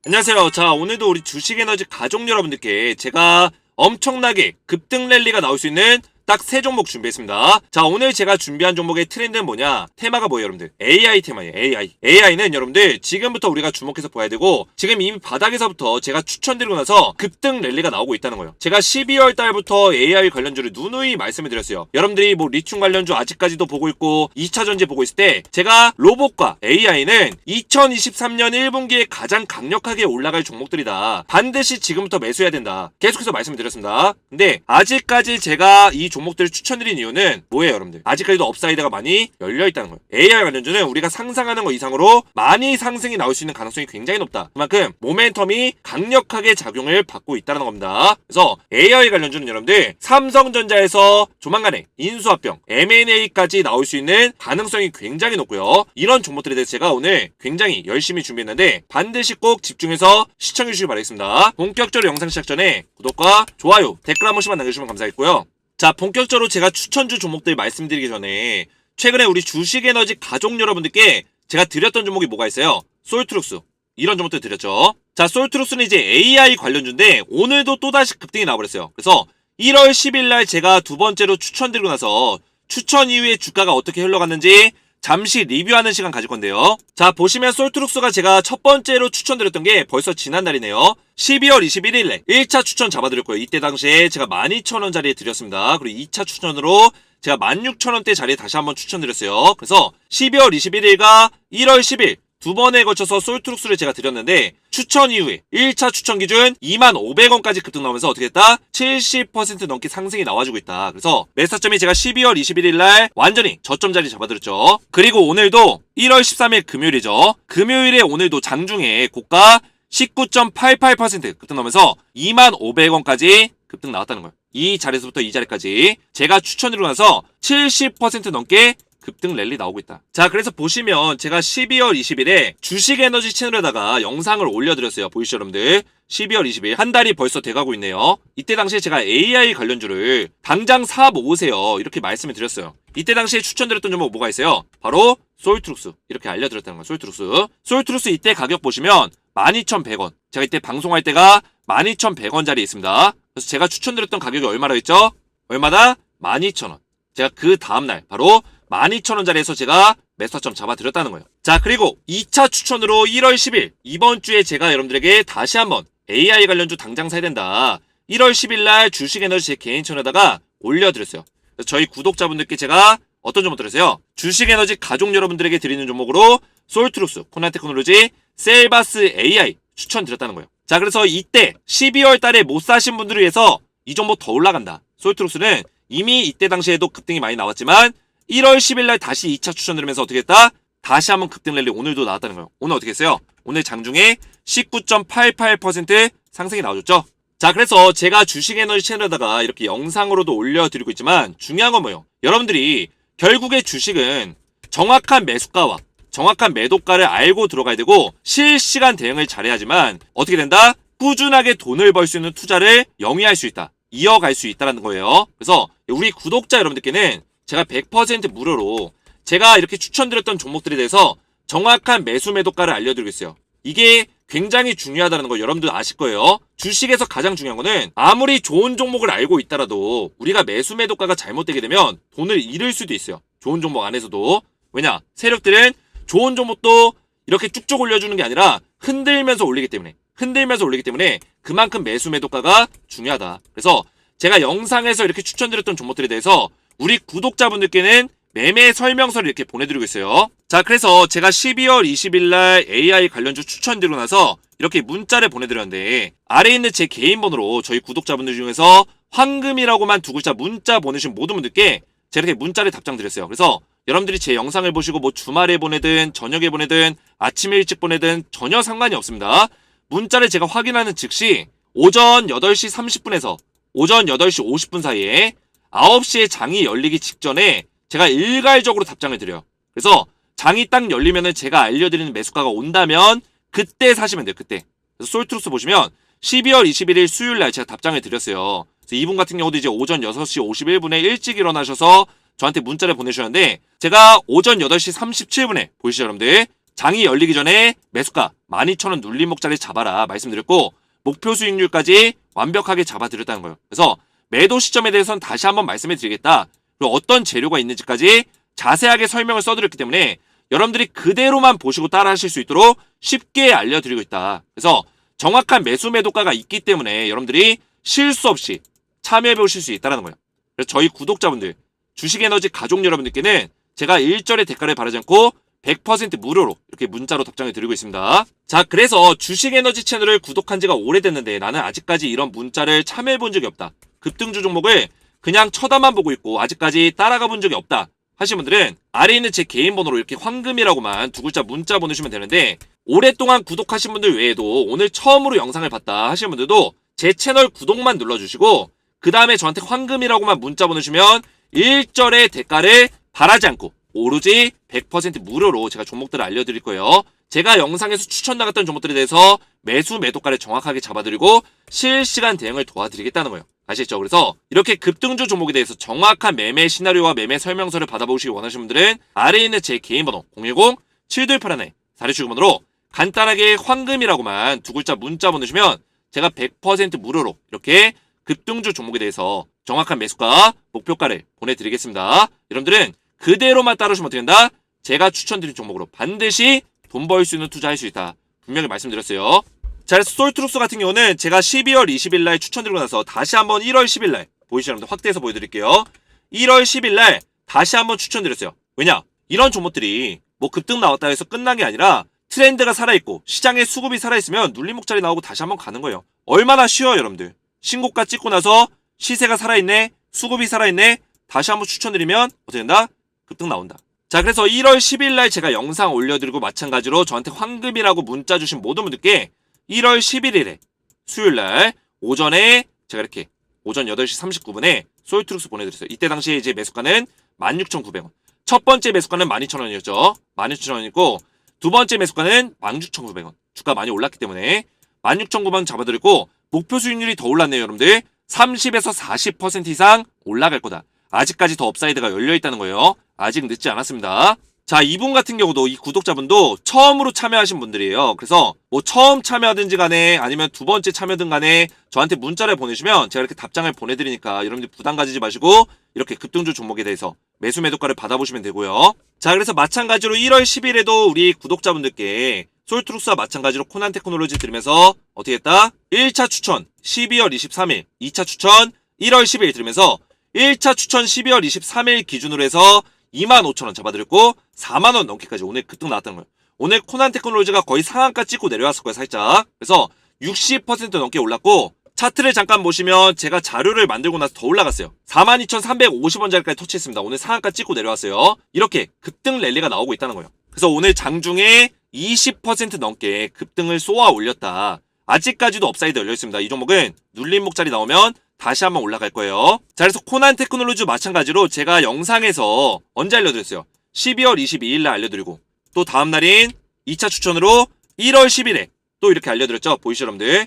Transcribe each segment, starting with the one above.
안녕하세요. 자, 오늘도 우리 주식에너지 가족 여러분들께 제가 엄청나게 급등 랠리가 나올 수 있는 딱 세 종목 준비했습니다. 자, 오늘 제가 준비한 종목의 트렌드는 뭐냐? 테마가 뭐예요, 여러분들? AI 테마예요, AI. AI는 여러분들 지금부터 우리가 주목해서 봐야 되고, 지금 이미 바닥에서부터 제가 추천드리고 나서 급등 랠리가 나오고 있다는 거예요. 제가 12월 달부터 AI 관련주를 누누이 말씀을 드렸어요. 여러분들이 뭐 리튬 관련주 아직까지도 보고 있고 2차 전지 보고 있을 때 제가 로봇과 AI는 2023년 1분기에 가장 강력하게 올라갈 종목들이다. 반드시 지금부터 매수해야 된다. 계속해서 말씀을 드렸습니다. 근데 아직까지 제가 이 종목들을 추천드린 이유는 뭐예요, 여러분들? 아직까지도 업사이드가 많이 열려있다는 거예요. AI 관련주는 우리가 상상하는 것 이상으로 많이 상승이 나올 수 있는 가능성이 굉장히 높다. 그만큼 모멘텀이 강력하게 작용을 받고 있다는 겁니다. 그래서 AI 관련주는 여러분들 삼성전자에서 조만간에 인수합병, M&A까지 나올 수 있는 가능성이 굉장히 높고요. 이런 종목들에 대해서 제가 오늘 굉장히 열심히 준비했는데 반드시 꼭 집중해서 시청해 주시기 바라겠습니다. 본격적으로 영상 시작 전에 구독과 좋아요, 댓글 한 번씩만 남겨주시면 감사하겠고요. 자, 본격적으로 제가 추천주 종목들 말씀드리기 전에 최근에 우리 주식에너지 가족 여러분들께 제가 드렸던 종목이 뭐가 있어요? 솔트룩스. 이런 종목들 드렸죠. 자, 솔트룩스는 이제 AI 관련주인데 오늘도 또다시 급등이 나와버렸어요. 그래서 1월 10일 날 제가 두 번째로 추천드리고 나서 추천 이후에 주가가 어떻게 흘러갔는지 잠시 리뷰하는 시간 가질 건데요. 자, 보시면 솔트룩스가 제가 첫 번째로 추천드렸던 게 벌써 지난달이네요. 12월 21일에 1차 추천 잡아드렸고요. 이때 당시에 제가 12,000원짜리에 드렸습니다. 그리고 2차 추천으로 제가 16,000원대 자리에 다시 한번 추천드렸어요. 그래서 12월 21일과 1월 10일 두 번에 거쳐서 솔트룩스를 제가 드렸는데 추천 이후에 1차 추천 기준 25,000원까지 급등 나오면서 어떻게 했다? 70% 넘게 상승이 나와주고 있다. 그래서 매수타점이 제가 12월 21일 날 완전히 저점 자리 잡아드렸죠. 그리고 오늘도 1월 13일 금요일이죠. 금요일에 오늘도 장중에 고가 19.88% 급등 나오면서 25,000원까지 급등 나왔다는 거예요. 이 자리에서부터 이 자리까지 제가 추천드리고 나서 70% 넘게 급등 랠리 나오고 있다. 자, 그래서 보시면 제가 12월 20일에 주식에너지 채널에다가 영상을 올려드렸어요. 보이시죠, 여러분들? 12월 20일 한 달이 벌써 돼가고 있네요. 이때 당시에 제가 AI 관련주를 당장 사 모으세요 이렇게 말씀을 드렸어요. 이때 당시에 추천드렸던 종목 뭐가 있어요? 바로 솔트룩스 이렇게 알려드렸다는 거예요. 솔트룩스 이때 가격 보시면 12,100원. 제가 이때 방송할 때가 12,100원짜리 있습니다. 그래서 제가 추천드렸던 가격이 얼마라고 했죠? 얼마다? 12,000원. 제가 그 다음날 바로 12,000원짜리에서 제가 매수타점 잡아드렸다는 거예요. 자, 그리고 2차 추천으로 1월 10일 이번 주에 제가 여러분들에게 다시 한번 AI 관련주 당장 사야 된다. 1월 10일 날 주식에너지 제 개인 채널에다가 올려드렸어요. 그래서 저희 구독자분들께 제가 어떤 종목 드렸어요? 주식에너지 가족 여러분들에게 드리는 종목으로 솔트룩스, 코난테크놀로지, 셀바스 AI 추천드렸다는 거예요. 자, 그래서 이때 12월 달에 못 사신 분들을 위해서 이 종목 더 올라간다. 솔트룩스는 이미 이때 당시에도 급등이 많이 나왔지만 1월 10일 날 다시 2차 추천드리면서 어떻게 했다? 다시 한번 급등 랠리 오늘도 나왔다는 거예요. 오늘 어떻게 했어요? 오늘 장중에 19.88% 상승이 나와줬죠? 자, 그래서 제가 주식에너지 채널에다가 이렇게 영상으로도 올려드리고 있지만 중요한 건 뭐예요? 여러분들이 결국에 주식은 정확한 매수가와 정확한 매도가를 알고 들어가야 되고 실시간 대응을 잘해야지만 어떻게 된다? 꾸준하게 돈을 벌 수 있는 투자를 영위할 수 있다. 이어갈 수 있다는 거예요. 그래서 우리 구독자 여러분들께는 제가 100% 무료로 제가 이렇게 추천드렸던 종목들에 대해서 정확한 매수 매도가를 알려드리고 있어요. 이게 굉장히 중요하다는 거 여러분들 아실 거예요. 주식에서 가장 중요한 거는 아무리 좋은 종목을 알고 있더라도 우리가 매수 매도가가 잘못되게 되면 돈을 잃을 수도 있어요. 좋은 종목 안에서도. 왜냐? 세력들은 좋은 종목도 이렇게 쭉쭉 올려주는 게 아니라 흔들면서 올리기 때문에 그만큼 매수 매도가가 중요하다. 그래서 제가 영상에서 이렇게 추천드렸던 종목들에 대해서 우리 구독자분들께는 매매 설명서를 이렇게 보내드리고 있어요. 자, 그래서 제가 12월 20일 날 AI 관련주 추천드리고 나서 이렇게 문자를 보내드렸는데 아래에 있는 제 개인 번호로 저희 구독자분들 중에서 황금이라고만 두 글자 문자 보내신 모든 분들께 제가 이렇게 문자를 답장 드렸어요. 그래서 여러분들이 제 영상을 보시고 뭐 주말에 보내든 저녁에 보내든 아침에 일찍 보내든 전혀 상관이 없습니다. 문자를 제가 확인하는 즉시 오전 8시 30분에서 오전 8시 50분 사이에 9시에 장이 열리기 직전에 제가 일괄적으로 답장을 드려요. 그래서 장이 딱 열리면은 제가 알려드리는 매수가가 온다면 그때 사시면 돼요. 그때. 그래서 솔트룩스 보시면 12월 21일 수요일 날 제가 답장을 드렸어요. 그래서 이분 같은 경우도 이제 오전 6시 51분에 일찍 일어나셔서 저한테 문자를 보내주셨는데 제가 오전 8시 37분에 보이시죠, 여러분들? 장이 열리기 전에 매수가 12,000원 눌림목자리 잡아라 말씀드렸고 목표 수익률까지 완벽하게 잡아드렸다는 거예요. 그래서 매도 시점에 대해서는 다시 한번 말씀해 드리겠다. 그리고 어떤 재료가 있는지까지 자세하게 설명을 써드렸기 때문에 여러분들이 그대로만 보시고 따라 하실 수 있도록 쉽게 알려드리고 있다. 그래서 정확한 매수 매도가가 있기 때문에 여러분들이 실수 없이 참여해 보실 수 있다는 거예요. 그래서 저희 구독자분들, 주식에너지 가족 여러분들께는 제가 일절의 대가를 바라지 않고 100% 무료로 이렇게 문자로 답장을 드리고 있습니다. 자, 그래서 주식에너지 채널을 구독한 지가 오래됐는데 나는 아직까지 이런 문자를 참여해 본 적이 없다. 급등주 종목을 그냥 쳐다만 보고 있고 아직까지 따라가 본 적이 없다 하신 분들은 아래에 있는 제 개인 번호로 이렇게 황금이라고만 두 글자 문자 보내주시면 되는데, 오랫동안 구독하신 분들 외에도 오늘 처음으로 영상을 봤다 하시는 분들도 제 채널 구독만 눌러주시고 그 다음에 저한테 황금이라고만 문자 보내주시면 일절의 대가를 바라지 않고 오로지 100% 무료로 제가 종목들을 알려드릴 거예요. 제가 영상에서 추천 나갔던 종목들에 대해서 매수 매도가를 정확하게 잡아드리고 실시간 대응을 도와드리겠다는 거예요. 아시겠죠? 그래서 이렇게 급등주 종목에 대해서 정확한 매매 시나리오와 매매 설명서를 받아보시기 원하시는 분들은 아래에 있는 제 개인 번호 010-7281-4279번으로 간단하게 황금이라고만 두 글자 문자 보내주시면 제가 100% 무료로 이렇게 급등주 종목에 대해서 정확한 매수가, 목표가를 보내드리겠습니다. 여러분들은 그대로만 따르시면 어떻게 된다? 제가 추천드린 종목으로 반드시 돈 벌 수 있는 투자할 수 있다. 분명히 말씀드렸어요. 자, 그래서 솔트룩스 같은 경우는 제가 12월 20일 날 추천드리고 나서 다시 한번 1월 10일 날 보이시죠? 여러분들 확대해서 보여드릴게요. 1월 10일 날 다시 한번 추천드렸어요. 왜냐? 이런 종목들이 뭐 급등 나왔다 해서 끝난 게 아니라 트렌드가 살아있고 시장에 수급이 살아있으면 눌림목자리 나오고 다시 한번 가는 거예요. 얼마나 쉬워요, 여러분들. 신고가 찍고 나서 시세가 살아있네, 수급이 살아있네, 다시 한번 추천드리면 어떻게 된다? 급등 나온다. 자, 그래서 1월 10일 날 제가 영상 올려드리고 마찬가지로 저한테 황금이라고 문자 주신 모든 분들께 1월 11일에 수요일 날 오전에 제가 이렇게 오전 8시 39분에 솔트룩스 보내드렸어요. 이때 당시에 이제 매수가는 16,900원. 첫 번째 매수가는 12,000원이었죠. 12,000원이고 두 번째 매수가는 16,900원. 주가 많이 올랐기 때문에 16,900원 잡아드리고 목표 수익률이 더 올랐네요, 여러분들. 30에서 40% 이상 올라갈 거다. 아직까지 더 업사이드가 열려있다는 거예요. 아직 늦지 않았습니다. 자, 이분 같은 경우도 이 구독자분도 처음으로 참여하신 분들이에요. 그래서 뭐 처음 참여하든지 간에 아니면 두 번째 참여든 간에 저한테 문자를 보내주면 제가 이렇게 답장을 보내드리니까 여러분들 부담 가지지 마시고 이렇게 급등주 종목에 대해서 매수 매도가를 받아보시면 되고요. 자, 그래서 마찬가지로 1월 10일에도 우리 구독자분들께 솔트룩스와 마찬가지로 코난 테크놀로지 들으면서 어떻게 했다? 1차 추천 12월 23일, 2차 추천 1월 10일 들으면서 1차 추천 12월 23일 기준으로 해서 25,000원 잡아드렸고 4만원 넘기까지 오늘 급등 나왔다는 거예요. 오늘 코난 테크놀로지가 거의 상한가 찍고 내려왔을 거예요, 살짝. 그래서 60% 넘게 올랐고 차트를 잠깐 보시면 제가 자료를 만들고 나서 더 올라갔어요. 42,350원짜리까지 터치했습니다. 오늘 상한가 찍고 내려왔어요. 이렇게 급등 랠리가 나오고 있다는 거예요. 그래서 오늘 장중에 20% 넘게 급등을 쏘아 올렸다. 아직까지도 업사이드 열려있습니다. 이 종목은 눌림목자리 나오면 다시 한번 올라갈 거예요. 자, 그래서 코난 테크놀로지 마찬가지로 제가 영상에서 언제 알려드렸어요? 12월 22일 날 알려드리고 또 다음날인 2차 추천으로 1월 10일에 또 이렇게 알려드렸죠? 보이시죠, 여러분들?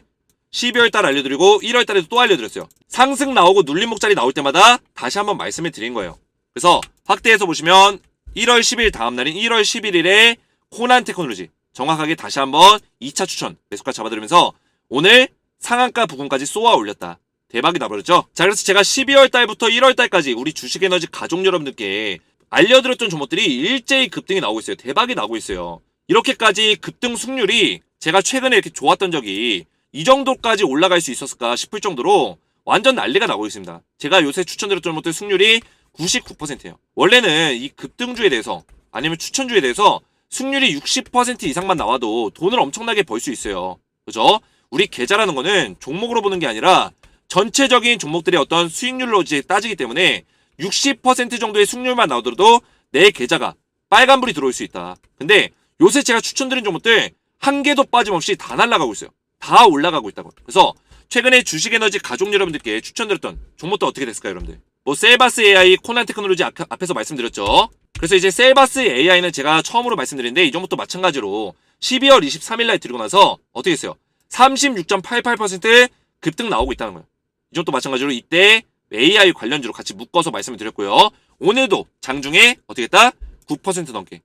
12월 달 알려드리고 1월 달에도 또 알려드렸어요. 상승 나오고 눌림목자리 나올 때마다 다시 한번 말씀을 드린 거예요. 그래서 확대해서 보시면 1월 10일 다음날인 1월 11일에 코난 테크놀로지 정확하게 다시 한번 2차 추천 매수가 잡아드리면서 오늘 상한가 부분까지 쏘아 올렸다. 대박이 나버렸죠? 자, 그래서 제가 12월 달부터 1월 달까지 우리 주식에너지 가족 여러분들께 알려드렸던 종목들이 일제히 급등이 나오고 있어요. 대박이 나고 있어요. 이렇게까지 급등 승률이 제가 최근에 이렇게 좋았던 적이 이 정도까지 올라갈 수 있었을까 싶을 정도로 완전 난리가 나고 있습니다. 제가 요새 추천드렸던 종목들 승률이 99%예요. 원래는 이 급등주에 대해서 아니면 추천주에 대해서 승률이 60% 이상만 나와도 돈을 엄청나게 벌 수 있어요. 그죠? 우리 계좌라는 거는 종목으로 보는 게 아니라 전체적인 종목들의 어떤 수익률로 이제 따지기 때문에 60% 정도의 수익률만 나오더라도 내 계좌가 빨간불이 들어올 수 있다. 근데 요새 제가 추천드린 종목들 한 개도 빠짐없이 다 날아가고 있어요. 다 올라가고 있다고. 그래서 최근에 주식에너지 가족 여러분들께 추천드렸던 종목도 어떻게 됐을까요, 여러분들? 뭐 셀바스 AI, 코난 테크놀로지 앞에서 말씀드렸죠. 그래서 이제 셀바스 AI는 제가 처음으로 말씀드렸는데 이 종목도 마찬가지로 12월 23일 날 들고 나서 어떻게 했어요? 36.88% 급등 나오고 있다는 거예요. 이 종목도 마찬가지로 이때 AI 관련주로 같이 묶어서 말씀을 드렸고요. 오늘도 장중에 어떻게 했다? 9% 넘게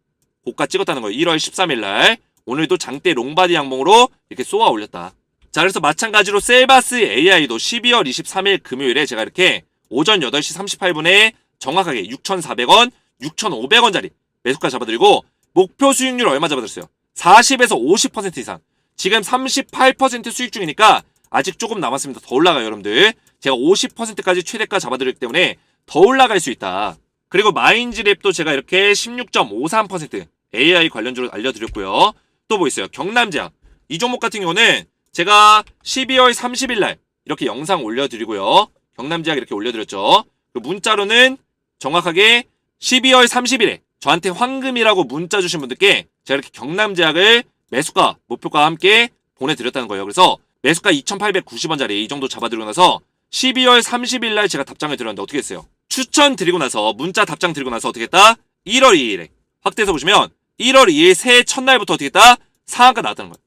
고가 찍었다는 거예요. 1월 13일날 오늘도 장대 롱바디 양봉으로 이렇게 쏘아 올렸다. 자, 그래서 마찬가지로 셀바스 AI도 12월 23일 금요일에 제가 이렇게 오전 8시 38분에 정확하게 6,400원, 6,500원짜리 매수가 잡아드리고 목표 수익률 얼마 잡아드렸어요? 40에서 50% 이상. 지금 38% 수익 중이니까 아직 조금 남았습니다. 더 올라가요, 여러분들. 제가 50%까지 최대가 잡아드렸기 때문에 더 올라갈 수 있다. 그리고 마인즈랩도 제가 이렇게 16.53% AI 관련주로 알려드렸고요. 또 뭐 있어요? 경남제약. 이 종목 같은 경우는 제가 12월 30일 날 이렇게 영상 올려드리고요. 경남제약 이렇게 올려드렸죠. 문자로는 정확하게 12월 30일에 저한테 황금이라고 문자 주신 분들께 제가 이렇게 경남제약을 매수가, 목표가와 함께 보내드렸다는 거예요. 그래서 매수가 2,890원짜리 이 정도 잡아드리고 나서 12월 30일 날 제가 답장을 드렸는데 어떻게 했어요? 추천 드리고 나서 문자 답장 드리고 나서 어떻게 했다? 1월 2일에 확대해서 보시면 1월 2일 새해 첫날부터 어떻게 했다? 상한가 나왔다는 거예요.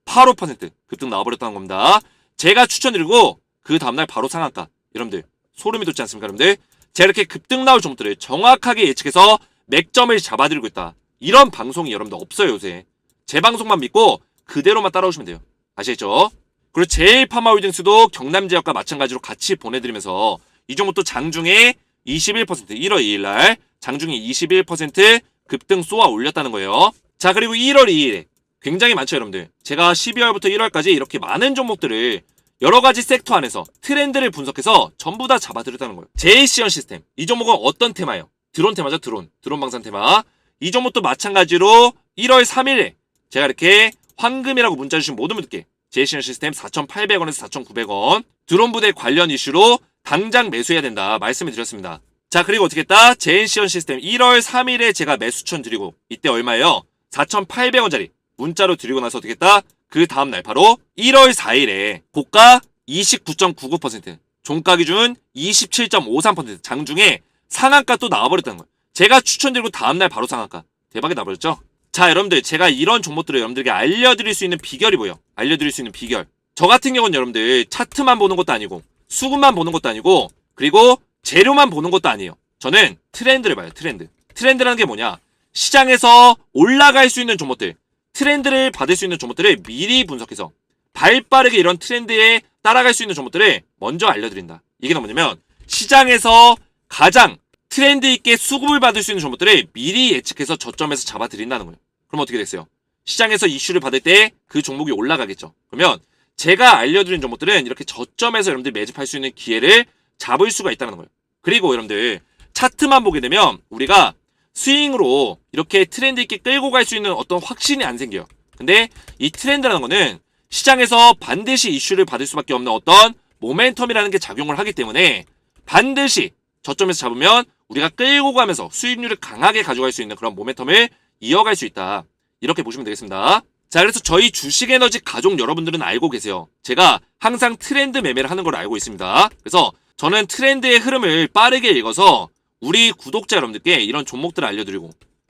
29.85% 급등 나와버렸다는 겁니다. 제가 추천드리고 그 다음날 바로 상한가. 여러분들 소름이 돋지 않습니까? 여러분들 제가 이렇게 급등 나올 종목들을 정확하게 예측해서 맥점을 잡아드리고 있다. 이런 방송이 여러분들 없어요 요새. 제 방송만 믿고 그대로만 따라오시면 돼요. 아시겠죠? 그리고 제일파마홀딩스도 경남제약과 마찬가지로 같이 보내드리면서 이 종목도 장중에 21% 1월 2일날 장중에 21% 급등 쏘아 올렸다는 거예요. 자, 그리고 1월 2일에 굉장히 많죠 여러분들. 제가 12월부터 1월까지 이렇게 많은 종목들을 여러가지 섹터 안에서 트렌드를 분석해서 전부 다 잡아드렸다는 거예요. 제이시언 시스템 이 종목은 어떤 테마예요? 드론 테마죠. 드론 방산 테마. 이 종목도 마찬가지로 1월 3일에 제가 이렇게 황금이라고 문자 주신 모든 분들께 제이시언 시스템 4,800원에서 4,900원 드론 부대 관련 이슈로 당장 매수해야 된다 말씀을 드렸습니다. 자, 그리고 어떻게 했다? 제이시언 시스템 1월 3일에 제가 매수천 드리고 이때 얼마예요? 4,800원짜리 문자로 드리고 나서 어떻게 했다? 그 다음날 바로 1월 4일에 고가 29.99% 종가 기준 27.53% 장중에 상한가 또 나와버렸다는 거예요. 제가 추천드리고 다음날 바로 상한가. 대박이 나버렸죠? 자, 여러분들 제가 이런 종목들을 여러분들에게 알려드릴 수 있는 비결이 뭐예요? 알려드릴 수 있는 비결. 저 같은 경우는 여러분들 차트만 보는 것도 아니고 수급만 보는 것도 아니고 그리고 재료만 보는 것도 아니에요. 저는 트렌드를 봐요. 트렌드라는 게 뭐냐? 시장에서 올라갈 수 있는 종목들 트렌드를 받을 수 있는 종목들을 미리 분석해서 발빠르게 이런 트렌드에 따라갈 수 있는 종목들을 먼저 알려드린다. 이게 뭐냐면 시장에서 가장 트렌드 있게 수급을 받을 수 있는 종목들을 미리 예측해서 저점에서 잡아드린다는 거예요. 그럼 어떻게 됐어요? 시장에서 이슈를 받을 때 그 종목이 올라가겠죠. 그러면 제가 알려드린 종목들은 이렇게 저점에서 여러분들이 매집할 수 있는 기회를 잡을 수가 있다는 거예요. 그리고 여러분들 차트만 보게 되면 우리가 스윙으로 이렇게 트렌드 있게 끌고 갈 수 있는 어떤 확신이 안 생겨요. 근데 이 트렌드라는 거는 시장에서 반드시 이슈를 받을 수밖에 없는 어떤 모멘텀이라는 게 작용을 하기 때문에 반드시 저점에서 잡으면 우리가 끌고 가면서 수익률을 강하게 가져갈 수 있는 그런 모멘텀을 이어갈 수 있다. 이렇게 보시면 되겠습니다. 자, 그래서 저희 주식에너지 가족 여러분들은 알고 계세요. 제가 항상 트렌드 매매를 하는 걸 알고 있습니다. 그래서 저는 트렌드의 흐름을 빠르게 읽어서 우리 구독자 여러분들께 이런 종목들을 알려드리고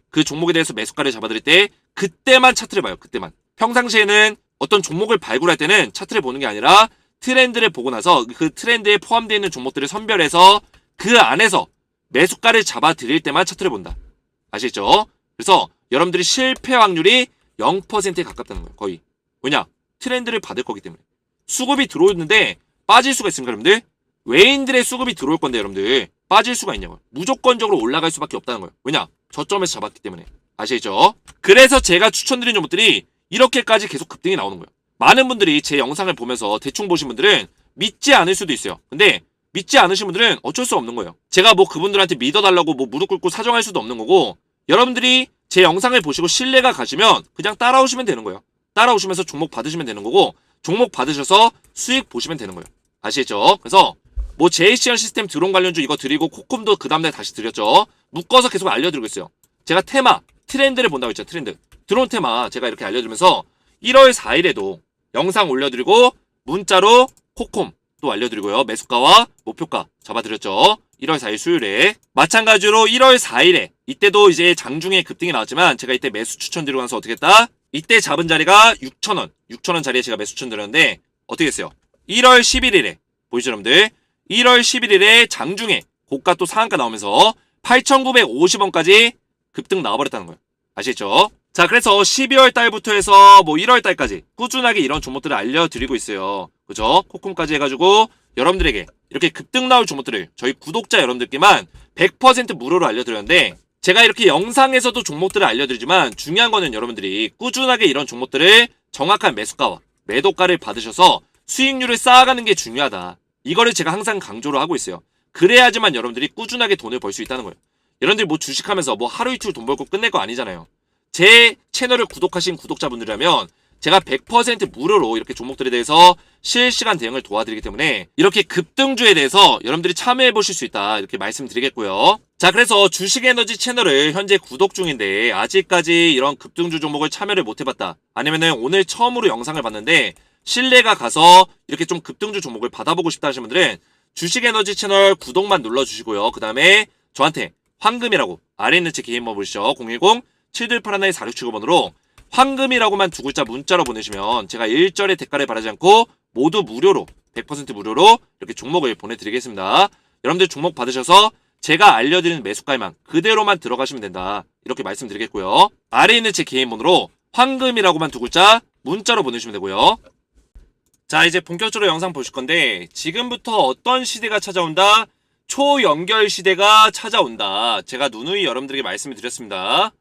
그 종목에 대해서 매수가를 잡아드릴 때 그때만 차트를 봐요. 그때만. 평상시에는 어떤 종목을 발굴할 때는 차트를 보는 게 아니라 트렌드를 보고 나서 그 트렌드에 포함되어 있는 종목들을 선별해서 그 안에서 매수가를 잡아드릴 때만 차트를 본다. 아시겠죠? 그래서 여러분들이 실패 확률이 0%에 가깝다는 거예요. 거의. 왜냐? 트렌드를 받을 거기 때문에. 수급이 들어오는데 빠질 수가 있습니까, 여러분들? 외인들의 수급이 들어올 건데 여러분들 빠질 수가 있냐고요. 무조건적으로 올라갈 수밖에 없다는 거예요. 왜냐? 저점에서 잡았기 때문에. 아시겠죠? 그래서 제가 추천드린 종목들이 이렇게까지 계속 급등이 나오는 거예요. 많은 분들이 제 영상을 보면서 대충 보신 분들은 믿지 않을 수도 있어요. 근데 믿지 않으신 분들은 어쩔 수 없는 거예요. 제가 뭐 그분들한테 믿어달라고 뭐 무릎 꿇고 사정할 수도 없는 거고 여러분들이 제 영상을 보시고 신뢰가 가시면 그냥 따라오시면 되는 거예요. 따라오시면서 종목 받으시면 되는 거고 종목 받으셔서 수익 보시면 되는 거예요. 아시겠죠? 그래서 뭐 제이시언 시스템 드론 관련주 이거 드리고 코콤도 그 다음날 다시 드렸죠. 묶어서 계속 알려드리고 있어요. 제가 테마, 트렌드를 본다고 했죠. 트렌드. 드론 테마 제가 이렇게 알려드리면서 1월 4일에도 영상 올려드리고 문자로 코콤 또 알려드리고요. 매수가와 목표가 잡아드렸죠. 1월 4일 수요일에. 마찬가지로 1월 4일에 이때도 이제 장중에 급등이 나왔지만 제가 이때 매수 추천드리고 나서 어떻게 했다? 이때 잡은 자리가 6,000원. 6,000원 자리에 제가 매수 추천드렸는데 어떻게 했어요? 1월 11일에 보이죠 여러분들? 1월 11일에 장중에 고가 또 상한가 나오면서 8,950원까지 급등 나와버렸다는 거예요. 아시겠죠? 자, 그래서 12월 달부터 해서 뭐 1월 달까지 꾸준하게 이런 종목들을 알려드리고 있어요. 그죠? 코쿤까지 해가지고 여러분들에게 이렇게 급등 나올 종목들을 저희 구독자 여러분들께만 100% 무료로 알려드렸는데, 제가 이렇게 영상에서도 종목들을 알려드리지만 중요한 거는 여러분들이 꾸준하게 이런 종목들을 정확한 매수가와 매도가를 받으셔서 수익률을 쌓아가는 게 중요하다. 이거를 제가 항상 강조를 하고 있어요. 그래야지만 여러분들이 꾸준하게 돈을 벌 수 있다는 거예요. 여러분들이 뭐 주식하면서 뭐 하루 이틀 돈 벌고 끝낼 거 아니잖아요. 제 채널을 구독하신 구독자분들이라면 제가 100% 무료로 이렇게 종목들에 대해서 실시간 대응을 도와드리기 때문에 이렇게 급등주에 대해서 여러분들이 참여해 보실 수 있다, 이렇게 말씀드리겠고요. 자, 그래서 주식에너지 채널을 현재 구독 중인데 아직까지 이런 급등주 종목을 참여를 못 해봤다, 아니면은 오늘 처음으로 영상을 봤는데 신뢰가 가서 이렇게 좀 급등주 종목을 받아보고 싶다 하시는 분들은 주식에너지 채널 구독만 눌러주시고요. 그 다음에 저한테 황금이라고 아래 있는 제 개인 번호 보시죠. 010-7281-4675번으로 황금이라고만 두 글자 문자로 보내시면 제가 일절의 대가를 바라지 않고 모두 무료로 100% 무료로 이렇게 종목을 보내드리겠습니다. 여러분들 종목 받으셔서 제가 알려드리는 매수가에만 그대로만 들어가시면 된다, 이렇게 말씀드리겠고요. 아래에 있는 제 개인 번호로 황금이라고만 두 글자 문자로 보내주시면 되고요. 자, 이제 본격적으로 영상 보실 건데, 지금부터 어떤 시대가 찾아온다? 초연결 시대가 찾아온다. 제가 누누이 여러분들에게 말씀을 드렸습니다.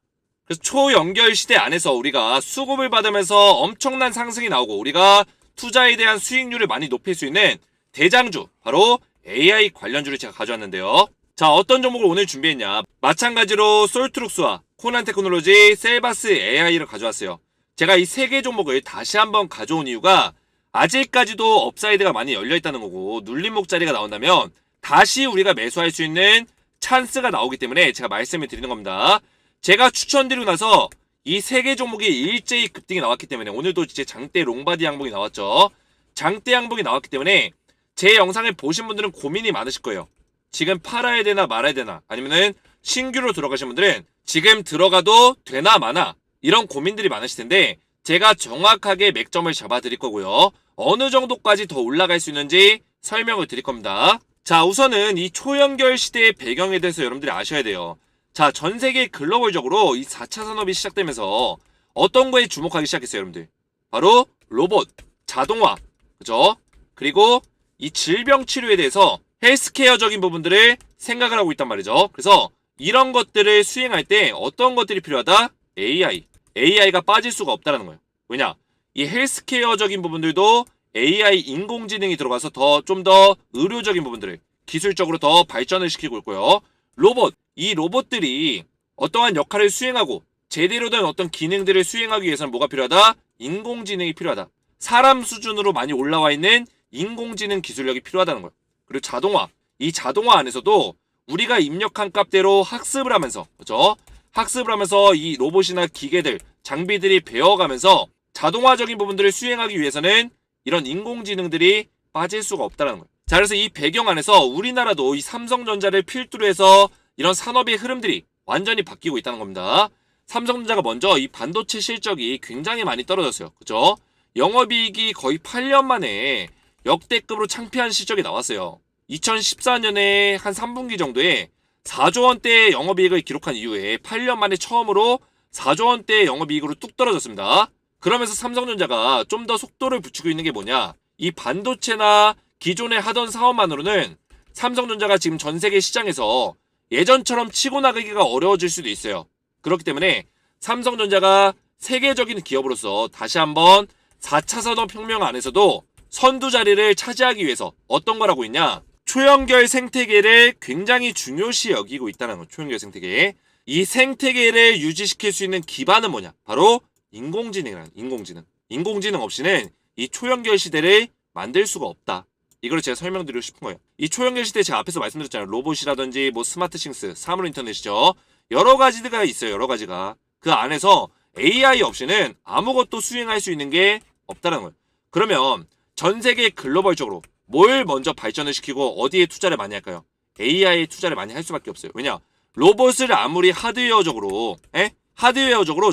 그래서 초연결 시대 안에서 우리가 수급을 받으면서 엄청난 상승이 나오고 우리가 투자에 대한 수익률을 많이 높일 수 있는 대장주, 바로 AI 관련주를 제가 가져왔는데요. 자, 어떤 종목을 오늘 준비했냐? 마찬가지로 솔트룩스와 코난테크놀로지, 셀바스 AI를 가져왔어요. 제가 이 세 개 종목을 다시 한번 가져온 이유가 아직까지도 업사이드가 많이 열려있다는 거고 눌림목 자리가 나온다면 다시 우리가 매수할 수 있는 찬스가 나오기 때문에 제가 말씀을 드리는 겁니다. 제가 추천드리고 나서 이 세 개 종목이 일제히 급등이 나왔기 때문에 오늘도 이제 장대 롱바디 양봉이 나왔죠. 장대 양봉이 나왔기 때문에 제 영상을 보신 분들은 고민이 많으실 거예요. 지금 팔아야 되나 말아야 되나, 아니면은 신규로 들어가신 분들은 지금 들어가도 되나 마나, 이런 고민들이 많으실 텐데 제가 정확하게 맥점을 잡아 드릴 거고요. 어느 정도까지 더 올라갈 수 있는지 설명을 드릴 겁니다. 자, 우선은 이 초연결 시대의 배경에 대해서 여러분들이 아셔야 돼요. 자, 전 세계 글로벌적으로 이 4차 산업이 시작되면서 어떤 거에 주목하기 시작했어요, 여러분들? 바로 로봇, 자동화, 그죠? 그리고 이 질병 치료에 대해서 헬스케어적인 부분들을 생각을 하고 있단 말이죠. 그래서 이런 것들을 수행할 때 어떤 것들이 필요하다? AI가 빠질 수가 없다는 거예요. 왜냐? 이 헬스케어적인 부분들도 AI 인공지능이 들어가서 좀 더 의료적인 부분들을 기술적으로 더 발전을 시키고 있고요. 로봇, 이 로봇들이 어떠한 역할을 수행하고 제대로 된 어떤 기능들을 수행하기 위해서는 뭐가 필요하다? 인공지능이 필요하다. 사람 수준으로 많이 올라와 있는 인공지능 기술력이 필요하다는 거예요. 그리고 자동화, 이 자동화 안에서도 우리가 입력한 값대로 학습을 하면서, 그죠? 학습을 하면서 이 로봇이나 기계들, 장비들이 배워가면서 자동화적인 부분들을 수행하기 위해서는 이런 인공지능들이 빠질 수가 없다는 거예요. 자, 그래서 이 배경 안에서 우리나라도 이 삼성전자를 필두로 해서 이런 산업의 흐름들이 완전히 바뀌고 있다는 겁니다. 삼성전자가 먼저 이 반도체 실적이 굉장히 많이 떨어졌어요. 그죠? 영업이익이 거의 8년 만에 역대급으로 창피한 실적이 나왔어요. 2014년에 한 3분기 정도에 4조 원대의 영업이익을 기록한 이후에 8년 만에 처음으로 4조 원대의 영업이익으로 뚝 떨어졌습니다. 그러면서 삼성전자가 좀 더 속도를 붙이고 있는 게 뭐냐? 이 반도체나 기존에 하던 사업만으로는 삼성전자가 지금 전 세계 시장에서 예전처럼 치고 나가기가 어려워질 수도 있어요. 그렇기 때문에 삼성전자가 세계적인 기업으로서 다시 한번 4차 산업혁명 안에서도 선두 자리를 차지하기 위해서 어떤 걸 하고 있냐? 초연결 생태계를 굉장히 중요시 여기고 있다는 거예요. 초연결 생태계. 이 생태계를 유지시킬 수 있는 기반은 뭐냐? 바로 인공지능이라는 인공지능. 인공지능 없이는 이 초연결 시대를 만들 수가 없다. 이걸 제가 설명드리고 싶은 거예요. 이 초연결 시대 제가 앞에서 말씀드렸잖아요. 로봇이라든지 뭐 스마트싱스, 사물 인터넷이죠. 여러 가지가 있어요. 여러 가지가. 그 안에서 AI 없이는 아무것도 수행할 수 있는 게 없다는 거예요. 그러면 전 세계 글로벌적으로 뭘 먼저 발전을 시키고 어디에 투자를 많이 할까요? AI에 투자를 많이 할 수밖에 없어요. 왜냐? 로봇을 아무리 하드웨어적으로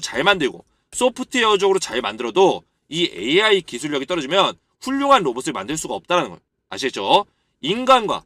잘 만들고 소프트웨어적으로 잘 만들어도 이 AI 기술력이 떨어지면 훌륭한 로봇을 만들 수가 없다는 거예요. 아시겠죠? 인간과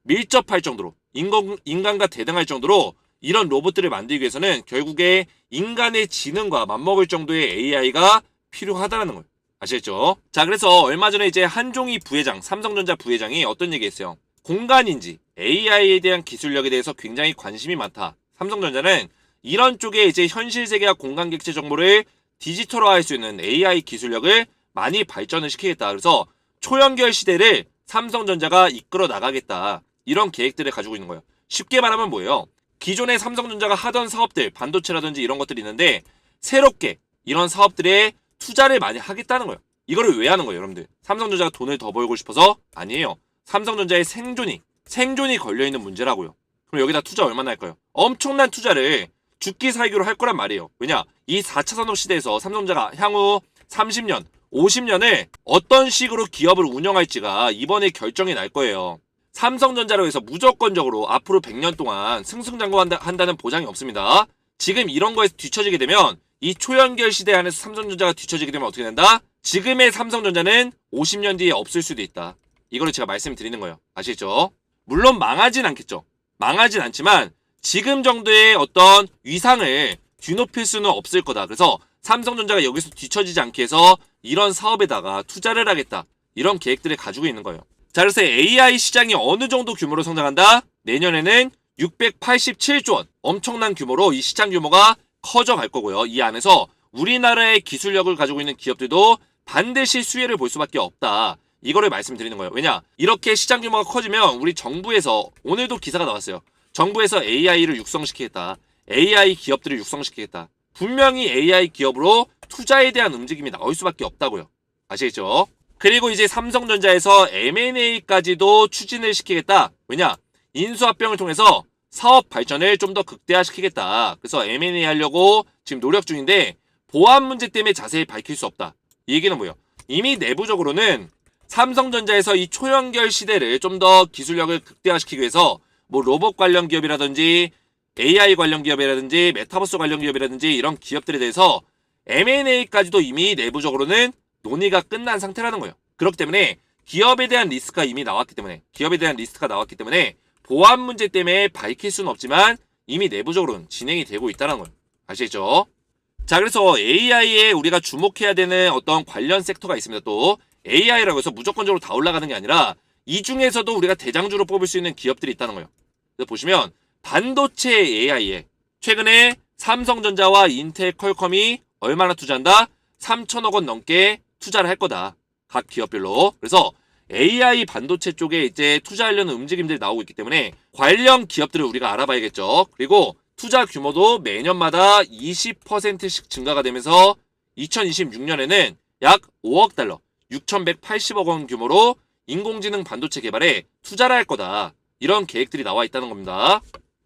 밀접할 정도로 인간과 대등할 정도로 이런 로봇들을 만들기 위해서는 결국에 인간의 지능과 맞먹을 정도의 AI가 필요하다는 거예요. 아시겠죠? 자, 그래서 얼마 전에 이제 한종희 부회장, 삼성전자 부회장이 어떤 얘기 했어요? 공간인지 AI에 대한 기술력에 대해서 굉장히 관심이 많다. 삼성전자는 이런 쪽에 이제 현실 세계와 공간 객체 정보를 디지털화할 수 있는 AI 기술력을 많이 발전을 시키겠다. 그래서 초연결 시대를 삼성전자가 이끌어 나가겠다. 이런 계획들을 가지고 있는 거예요. 쉽게 말하면 뭐예요? 기존에 삼성전자가 하던 사업들, 반도체라든지 이런 것들이 있는데 새롭게 이런 사업들에 투자를 많이 하겠다는 거예요. 이거를 왜 하는 거예요, 여러분들? 삼성전자가 돈을 더 벌고 싶어서? 아니에요. 삼성전자의 생존이 걸려있는 문제라고요. 그럼 여기다 투자 얼마나 할까요? 엄청난 투자를 죽기 살기로 할 거란 말이에요. 왜냐? 이 4차 산업 시대에서 삼성전자가 향후 30년, 50년을 어떤 식으로 기업을 운영할지가 이번에 결정이 날 거예요. 삼성전자로 해서 무조건적으로 앞으로 100년 동안 승승장구한다는 보장이 없습니다. 지금 이런 거에서 뒤처지게 되면 이 초연결 시대 안에서 삼성전자가 뒤처지게 되면 어떻게 된다? 지금의 삼성전자는 50년 뒤에 없을 수도 있다. 이거를 제가 말씀드리는 거예요. 아시겠죠? 물론 망하진 않겠죠. 망하진 않지만 지금 정도의 어떤 위상을 뒤높일 수는 없을 거다. 그래서 삼성전자가 여기서 뒤처지지 않게 해서 이런 사업에다가 투자를 하겠다. 이런 계획들을 가지고 있는 거예요. 자, 그래서 AI 시장이 어느 정도 규모로 성장한다? 내년에는 687조 원. 엄청난 규모로 이 시장 규모가 커져갈 거고요. 이 안에서 우리나라의 기술력을 가지고 있는 기업들도 반드시 수혜를 볼 수밖에 없다. 이거를 말씀드리는 거예요. 왜냐? 이렇게 시장 규모가 커지면 우리 정부에서 오늘도 기사가 나왔어요. 정부에서 AI를 육성시키겠다. AI 기업들을 육성시키겠다. 분명히 AI 기업으로 투자에 대한 움직임이 나올 수밖에 없다고요. 아시겠죠? 그리고 이제 삼성전자에서 M&A까지도 추진을 시키겠다. 왜냐? 인수합병을 통해서 사업 발전을 좀 더 극대화시키겠다. 그래서 M&A 하려고 지금 노력 중인데 보안 문제 때문에 자세히 밝힐 수 없다. 이 얘기는 뭐예요? 이미 내부적으로는 삼성전자에서 이 초연결 시대를 좀 더 기술력을 극대화시키기 위해서 뭐 로봇 관련 기업이라든지 AI 관련 기업이라든지 메타버스 관련 기업이라든지 이런 기업들에 대해서 M&A까지도 이미 내부적으로는 논의가 끝난 상태라는 거예요. 그렇기 때문에 기업에 대한 리스크가 이미 나왔기 때문에 보안 문제 때문에 밝힐 수는 없지만 이미 내부적으로는 진행이 되고 있다는 거예요. 아시겠죠? 자, 그래서 AI에 우리가 주목해야 되는 어떤 관련 섹터가 있습니다. 또 AI라고 해서 무조건적으로 다 올라가는 게 아니라 이 중에서도 우리가 대장주로 뽑을 수 있는 기업들이 있다는 거예요. 그래서 보시면 반도체 AI에 최근에 삼성전자와 인텔, 퀄컴이 얼마나 투자한다? 3천억 원 넘게 투자를 할 거다. 각 기업별로. 그래서 AI 반도체 쪽에 이제 투자하려는 움직임들이 나오고 있기 때문에 관련 기업들을 우리가 알아봐야겠죠. 그리고 투자 규모도 매년마다 20%씩 증가가 되면서 2026년에는 약 5억 달러, 6,180억 원 규모로 인공지능 반도체 개발에 투자를 할 거다. 이런 계획들이 나와 있다는 겁니다.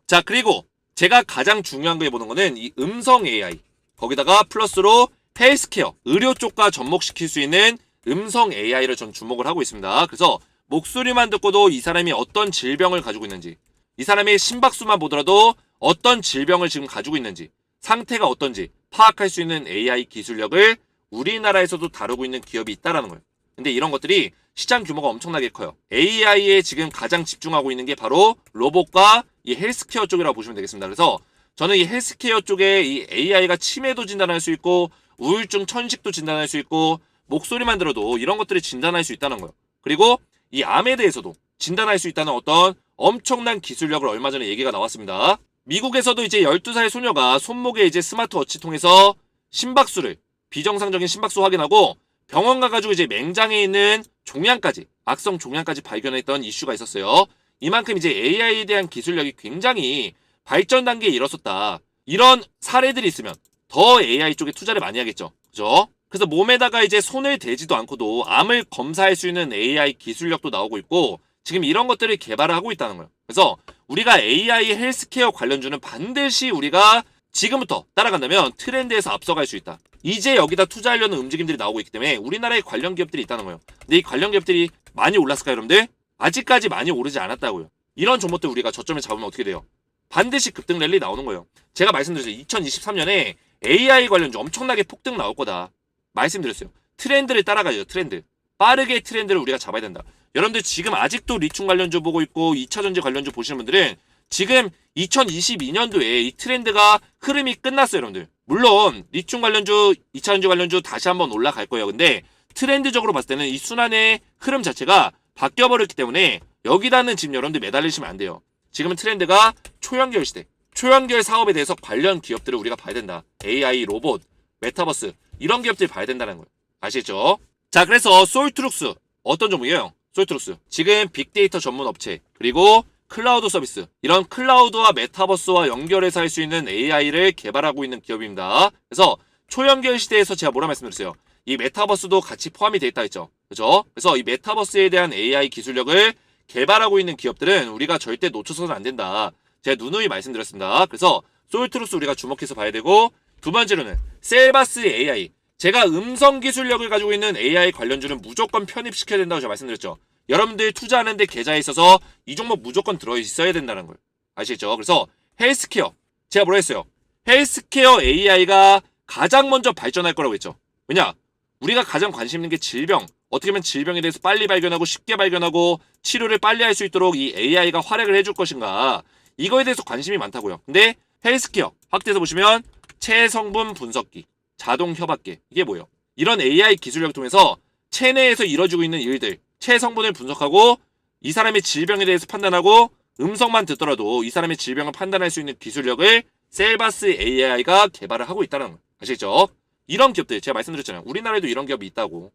자, 그리고 제가 가장 중요한 거 해보는 거는 이 음성 AI. 거기다가 플러스로 헬스케어, 의료 쪽과 접목시킬 수 있는 음성 AI를 전 주목을 하고 있습니다. 그래서 목소리만 듣고도 이 사람이 어떤 질병을 가지고 있는지, 이 사람의 심박수만 보더라도 어떤 질병을 지금 가지고 있는지, 상태가 어떤지 파악할 수 있는 AI 기술력을 우리나라에서도 다루고 있는 기업이 있다는 거예요. 근데 이런 것들이 시장 규모가 엄청나게 커요. AI에 지금 가장 집중하고 있는 게 바로 로봇과 이 헬스케어 쪽이라고 보시면 되겠습니다. 그래서 저는 이 헬스케어 쪽에 이 AI가 치매도 진단할 수 있고 우울증, 천식도 진단할 수 있고 목소리만 들어도 이런 것들을 진단할 수 있다는 거예요. 그리고 이 암에 대해서도 진단할 수 있다는 어떤 엄청난 기술력을 얼마 전에 얘기가 나왔습니다. 미국에서도 이제 12살 소녀가 손목에 이제 스마트워치 통해서 심박수를, 비정상적인 심박수 확인하고 병원 가가지고 이제 맹장에 있는 종양까지, 악성 종양까지 발견했던 이슈가 있었어요. 이만큼 이제 AI에 대한 기술력이 굉장히 발전 단계에 이르렀었다. 이런 사례들이 있으면 더 AI 쪽에 투자를 많이 하겠죠. 그죠? 그래서 몸에다가 이제 손을 대지도 않고도 암을 검사할 수 있는 AI 기술력도 나오고 있고 지금 이런 것들을 개발을 하고 있다는 거예요. 그래서 우리가 AI 헬스케어 관련주는 반드시 우리가 지금부터 따라간다면 트렌드에서 앞서갈 수 있다. 이제 여기다 투자하려는 움직임들이 나오고 있기 때문에 우리나라에 관련 기업들이 있다는 거예요. 근데 이 관련 기업들이 많이 올랐을까요, 여러분들? 아직까지 많이 오르지 않았다고요. 이런 종목들 우리가 저점에 잡으면 어떻게 돼요? 반드시 급등 랠리 나오는 거예요. 제가 말씀드렸어요. 2023년에 AI 관련주 엄청나게 폭등 나올 거다. 말씀드렸어요. 트렌드를 따라가야죠. 트렌드. 빠르게 트렌드를 우리가 잡아야 된다. 여러분들 지금 아직도 리튬 관련주 보고 있고 2차전지 관련주 보시는 분들은 지금 2022년도에 이 트렌드가 흐름이 끝났어요, 여러분들. 물론 리튬 관련주, 2차전지 관련주 다시 한번 올라갈 거예요. 근데 트렌드적으로 봤을 때는 이 순환의 흐름 자체가 바뀌어버렸기 때문에 여기다는 지금 여러분들 매달리시면 안 돼요. 지금은 트렌드가 초연결 시대. 초연결 사업에 대해서 관련 기업들을 우리가 봐야 된다. AI, 로봇, 메타버스 이런 기업들 봐야 된다는 거예요. 아시죠? 자, 그래서 솔트룩스 어떤 종목이에요? 솔트룩스 지금 빅데이터 전문 업체 그리고 클라우드 서비스 이런 클라우드와 메타버스와 연결해서 할 수 있는 AI를 개발하고 있는 기업입니다. 그래서 초연결 시대에서 제가 뭐라 말씀드렸어요? 이 메타버스도 같이 포함이 돼 있다 했죠. 그죠? 그래서 이 메타버스에 대한 AI 기술력을 개발하고 있는 기업들은 우리가 절대 놓쳐서는 안 된다. 제가 누누이 말씀드렸습니다. 그래서 솔트룩스 우리가 주목해서 봐야 되고 두 번째로는 셀바스 AI 제가 음성 기술력을 가지고 있는 AI 관련주는 무조건 편입시켜야 된다고 제가 말씀드렸죠. 여러분들 투자하는데 계좌에 있어서 이 종목 무조건 들어있어야 된다는 걸 아시죠? 그래서 헬스케어 제가 뭐라 했어요? 헬스케어 AI가 가장 먼저 발전할 거라고 했죠. 왜냐? 우리가 가장 관심 있는 게 질병 어떻게 하면 질병에 대해서 빨리 발견하고 쉽게 발견하고 치료를 빨리 할 수 있도록 이 AI가 활약을 해줄 것인가 이거에 대해서 관심이 많다고요. 근데 헬스케어 확대해서 보시면 체성분 분석기 자동 협약계 이게 뭐예요? 이런 AI 기술력을 통해서 체내에서 이루어지고 있는 일들 체성분을 분석하고 이 사람의 질병에 대해서 판단하고 음성만 듣더라도 이 사람의 질병을 판단할 수 있는 기술력을 셀바스 AI가 개발을 하고 있다는 거 아시죠? 이런 기업들 제가 말씀드렸잖아요. 우리나라에도 이런 기업이 있다고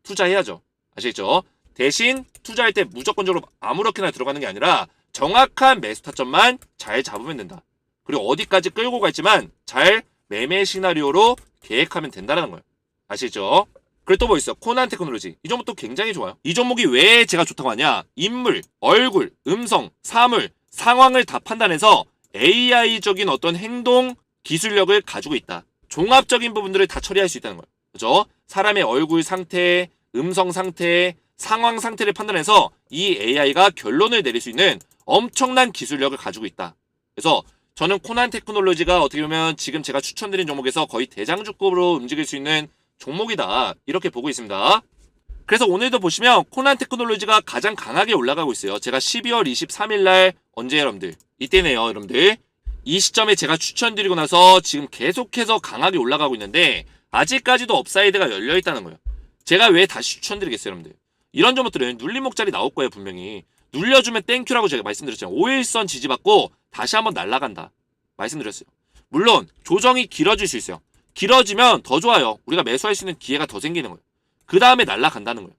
투자해야죠. 아시죠? 대신 투자할 때 무조건적으로 아무렇게나 들어가는 게 아니라 정확한 매수 타점만 잘 잡으면 된다. 그리고 어디까지 끌고 갈지만 잘 매매 시나리오로 계획하면 된다는 거예요. 아시죠? 그리고 또 뭐 있어? 코난 테크놀로지. 이 종목도 굉장히 좋아요. 이 종목이 왜 제가 좋다고 하냐? 인물, 얼굴, 음성, 사물, 상황을 다 판단해서 AI적인 어떤 행동 기술력을 가지고 있다. 종합적인 부분들을 다 처리할 수 있다는 거예요. 그죠? 사람의 얼굴 상태, 음성 상태, 상황 상태를 판단해서 이 AI가 결론을 내릴 수 있는 엄청난 기술력을 가지고 있다. 그래서 저는 코난 테크놀로지가 어떻게 보면 지금 제가 추천드린 종목에서 거의 대장주급으로 움직일 수 있는 종목이다. 이렇게 보고 있습니다. 그래서 오늘도 보시면 코난 테크놀로지가 가장 강하게 올라가고 있어요. 제가 12월 23일 날 언제 여러분들? 이때네요, 여러분들. 이 시점에 제가 추천드리고 나서 지금 계속해서 강하게 올라가고 있는데 아직까지도 업사이드가 열려있다는 거예요. 제가 왜 다시 추천드리겠어요, 여러분들? 이런 종목들은 눌림목자리 나올 거예요, 분명히. 눌려주면 땡큐라고 제가 말씀드렸잖아요. 5일선 지지받고 다시 한번 날아간다. 말씀드렸어요. 물론 조정이 길어질 수 있어요. 길어지면 더 좋아요. 우리가 매수할 수 있는 기회가 더 생기는 거예요. 그 다음에 날아간다는 거예요.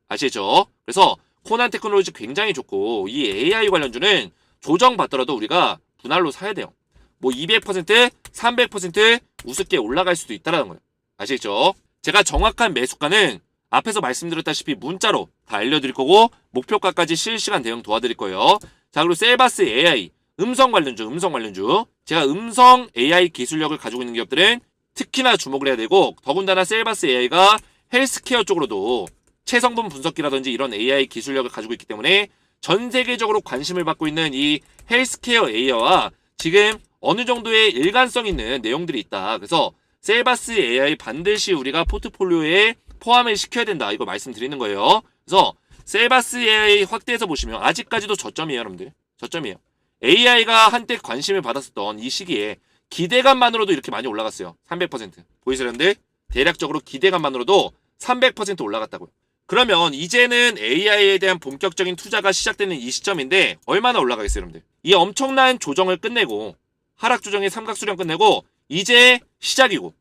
아시죠? 그래서 코난 테크놀로지 굉장히 좋고 이 AI 관련주는 조정받더라도 우리가 분할로 사야 돼요. 뭐 200%, 300% 우습게 올라갈 수도 있다는 거예요. 아시죠? 제가 정확한 매수가는 앞에서 말씀드렸다시피 문자로 다 알려드릴 거고 목표가까지 실시간 대응 도와드릴 거예요. 자, 그리고 셀바스 AI 음성 관련주 제가 음성 AI 기술력을 가지고 있는 기업들은 특히나 주목을 해야 되고 더군다나 셀바스 AI가 헬스케어 쪽으로도 체성분 분석기라든지 이런 AI 기술력을 가지고 있기 때문에 전 세계적으로 관심을 받고 있는 이 헬스케어 AI와 지금 어느 정도의 일관성 있는 내용들이 있다. 그래서 셀바스 AI 반드시 우리가 포트폴리오에 포함을 시켜야 된다. 이거 말씀드리는 거예요. 그래서 셀바스 AI 확대해서 보시면 아직까지도 저점이에요, 여러분들. 저점이에요. AI가 한때 관심을 받았었던 이 시기에 기대감만으로도 이렇게 많이 올라갔어요. 300%. 보이세요, 여러분들? 대략적으로 기대감만으로도 300% 올라갔다고요. 그러면 이제는 AI에 대한 본격적인 투자가 시작되는 이 시점인데 얼마나 올라가겠어요, 여러분들? 이 엄청난 조정을 끝내고 하락 조정의 삼각수렴 끝내고 이제 시작이고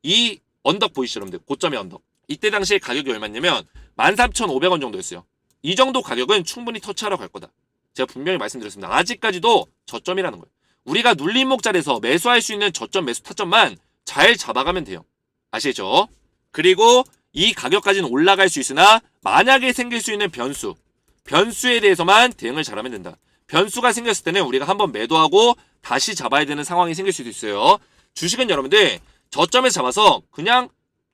이 언덕 보이시죠, 여러분들? 고점의 언덕. 이때 당시에 가격이 얼마냐면 13,500원 정도였어요. 이 정도 가격은 충분히 터치하러 갈 거다. 제가 분명히 말씀드렸습니다. 아직까지도 저점이라는 거예요. 우리가 눌림목 자리에서 매수할 수 있는 저점 매수 타점만 잘 잡아가면 돼요. 아시죠? 그리고 이 가격까지는 올라갈 수 있으나 만약에 생길 수 있는 변수에 대해서만 대응을 잘하면 된다. 변수가 생겼을 때는 우리가 한번 매도하고 다시 잡아야 되는 상황이 생길 수도 있어요. 주식은 여러분들 저점에서 잡아서 그냥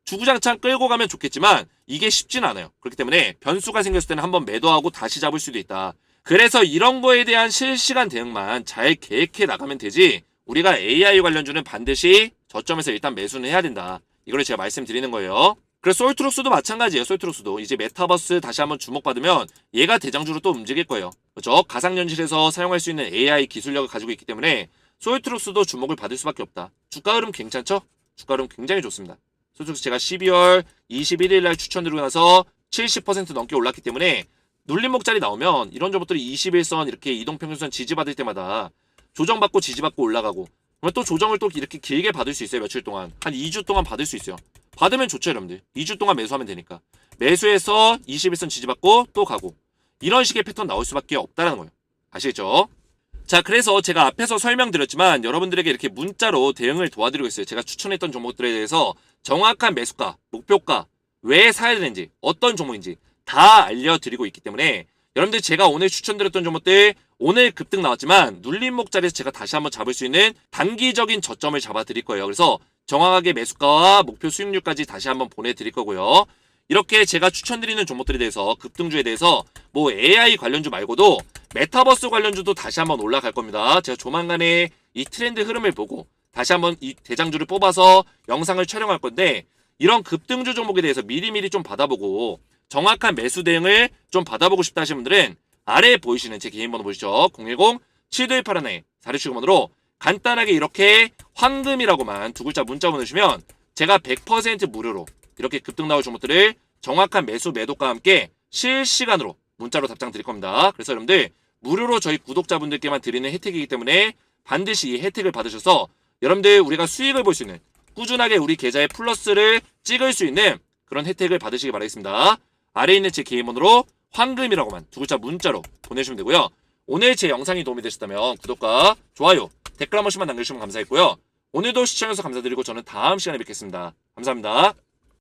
주구장창 끌고 가면 좋겠지만 이게 쉽진 않아요. 그렇기 때문에 변수가 생겼을 때는 한번 매도하고 다시 잡을 수도 있다. 그래서 이런 거에 대한 실시간 대응만 잘 계획해 나가면 되지 우리가 AI 관련주는 반드시 저점에서 일단 매수는 해야 된다. 이걸 제가 말씀드리는 거예요. 그래서 솔트룩스도 마찬가지예요. 솔트룩스도 이제 메타버스 다시 한번 주목받으면 얘가 대장주로 또 움직일 거예요. 그렇죠? 가상현실에서 사용할 수 있는 AI 기술력을 가지고 있기 때문에 소이트록스도 주목을 받을 수밖에 없다. 주가 흐름 괜찮죠? 주가 흐름 굉장히 좋습니다. 소이트록스 제가 12월 21일 날 추천드리고 나서 70% 넘게 올랐기 때문에 눌림목자리 나오면 이런 종목들이 21선 이렇게 이동평균선 지지받을 때마다 조정받고 지지받고 올라가고 그러면 또 조정을 또 이렇게 길게 받을 수 있어요. 며칠 동안. 한 2주 동안 받을 수 있어요. 받으면 좋죠, 여러분들. 2주 동안 매수하면 되니까. 매수해서 21선 지지받고 또 가고 이런 식의 패턴 나올 수밖에 없다는 거예요. 아시겠죠? 자, 그래서 제가 앞에서 설명드렸지만 여러분들에게 이렇게 문자로 대응을 도와드리고 있어요. 제가 추천했던 종목들에 대해서 정확한 매수가, 목표가, 왜 사야 되는지, 어떤 종목인지 다 알려드리고 있기 때문에 여러분들 제가 오늘 추천드렸던 종목들 오늘 급등 나왔지만 눌림목 자리에서 제가 다시 한번 잡을 수 있는 단기적인 저점을 잡아드릴 거예요. 그래서 정확하게 매수가와 목표 수익률까지 다시 한번 보내드릴 거고요. 이렇게 제가 추천드리는 종목들에 대해서 급등주에 대해서 뭐 AI 관련주 말고도 메타버스 관련주도 다시 한번 올라갈 겁니다. 제가 조만간에 이 트렌드 흐름을 보고 다시 한번 이 대장주를 뽑아서 영상을 촬영할 건데 이런 급등주 종목에 대해서 미리미리 좀 받아보고 정확한 매수 대응을 좀 받아보고 싶다 하시는 분들은 아래에 보이시는 제 개인 번호 보시죠. 010-7281-4675번으로 간단하게 이렇게 황금이라고만 두 글자 문자 보내주시면 제가 100% 무료로 이렇게 급등 나올 종목들을 정확한 매수 매도과 함께 실시간으로 문자로 답장 드릴 겁니다. 그래서 여러분들 무료로 저희 구독자분들께만 드리는 혜택이기 때문에 반드시 이 혜택을 받으셔서 여러분들 우리가 수익을 볼 수 있는 꾸준하게 우리 계좌에 플러스를 찍을 수 있는 그런 혜택을 받으시기 바라겠습니다. 아래에 있는 제 개인 번호로 황금이라고만 두 글자 문자로 보내주시면 되고요. 오늘 제 영상이 도움이 되셨다면 구독과 좋아요, 댓글 한 번씩만 남겨주시면 감사했고요. 오늘도 시청해주셔서 감사드리고 저는 다음 시간에 뵙겠습니다. 감사합니다.